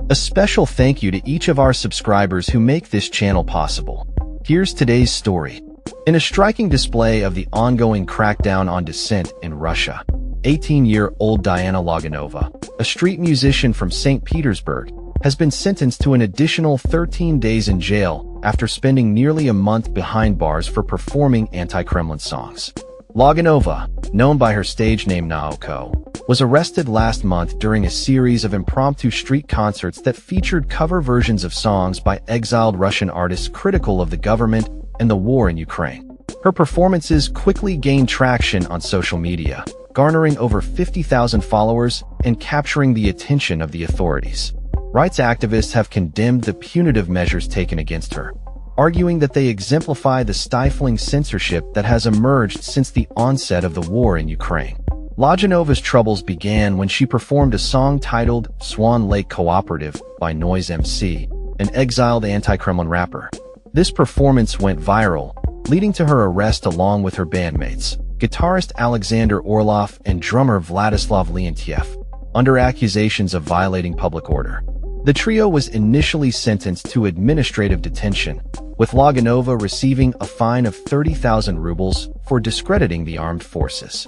A special thank you to each of our subscribers who make this channel possible. Here's today's story. In a striking display of the ongoing crackdown on dissent in Russia, 18-year-old Diana Loginova, a street musician from St. Petersburg, has been sentenced to an additional 13 days in jail after spending nearly a month behind bars for performing anti-Kremlin songs. Loginova, known by her stage name Naoko, was arrested last month during a series of impromptu street concerts that featured cover versions of songs by exiled Russian artists critical of the government and the war in Ukraine. Her performances quickly gained traction on social media, garnering over 50,000 followers and capturing the attention of the authorities. Rights activists have condemned the punitive measures taken against her, arguing that they exemplify the stifling censorship that has emerged since the onset of the war in Ukraine. Loginova's troubles began when she performed a song titled Swan Lake Cooperative by Noise MC, an exiled anti-Kremlin rapper. This performance went viral, leading to her arrest along with her bandmates, guitarist Alexander Orlov and drummer Vladislav Leontiev, under accusations of violating public order. The trio was initially sentenced to administrative detention, with Loginova receiving a fine of 30,000 rubles for discrediting the armed forces.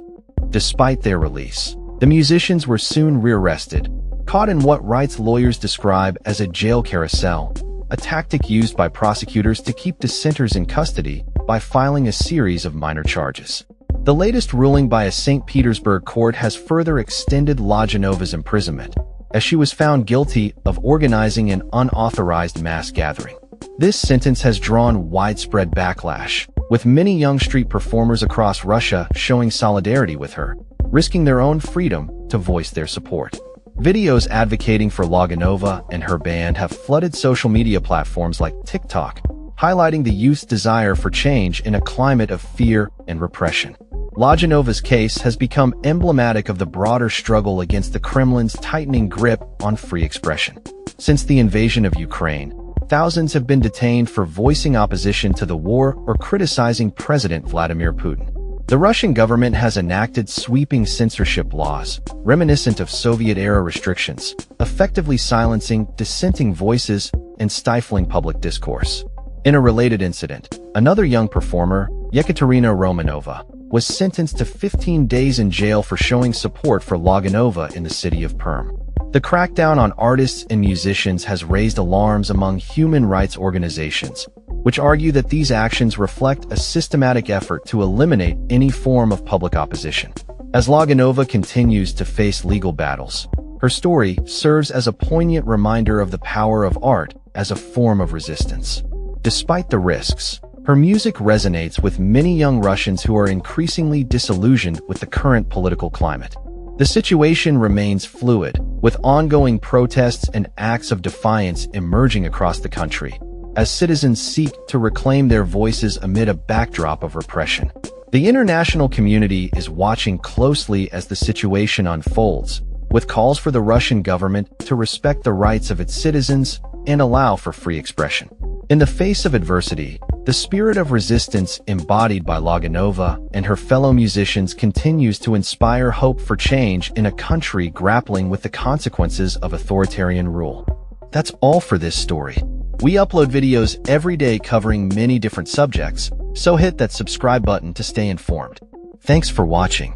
Despite their release, the musicians were soon rearrested, caught in what rights lawyers describe as a jail carousel, a tactic used by prosecutors to keep dissenters in custody by filing a series of minor charges. The latest ruling by a St. Petersburg court has further extended Loginova's imprisonment, as she was found guilty of organizing an unauthorized mass gathering. This sentence has drawn widespread backlash, with many young street performers across Russia showing solidarity with her, risking their own freedom to voice their support. Videos advocating for Loginova and her band have flooded social media platforms like TikTok, highlighting the youth's desire for change in a climate of fear and repression. Loginova's case has become emblematic of the broader struggle against the Kremlin's tightening grip on free expression. Since the invasion of Ukraine, thousands have been detained for voicing opposition to the war or criticizing President Vladimir Putin. The Russian government has enacted sweeping censorship laws, reminiscent of Soviet-era restrictions, effectively silencing dissenting voices and stifling public discourse. In a related incident, another young performer, Yekaterina Romanova, was sentenced to 15 days in jail for showing support for Loginova in the city of Perm. The crackdown on artists and musicians has raised alarms among human rights organizations, which argue that these actions reflect a systematic effort to eliminate any form of public opposition. As Loginova continues to face legal battles, her story serves as a poignant reminder of the power of art as a form of resistance. Despite the risks, her music resonates with many young Russians who are increasingly disillusioned with the current political climate. The situation remains fluid, with ongoing protests and acts of defiance emerging across the country, as citizens seek to reclaim their voices amid a backdrop of repression. The international community is watching closely as the situation unfolds, with calls for the Russian government to respect the rights of its citizens and allow for free expression. In the face of adversity, the spirit of resistance embodied by Loginova and her fellow musicians continues to inspire hope for change in a country grappling with the consequences of authoritarian rule. That's all for this story. We upload videos every day covering many different subjects, so hit that subscribe button to stay informed. Thanks for watching.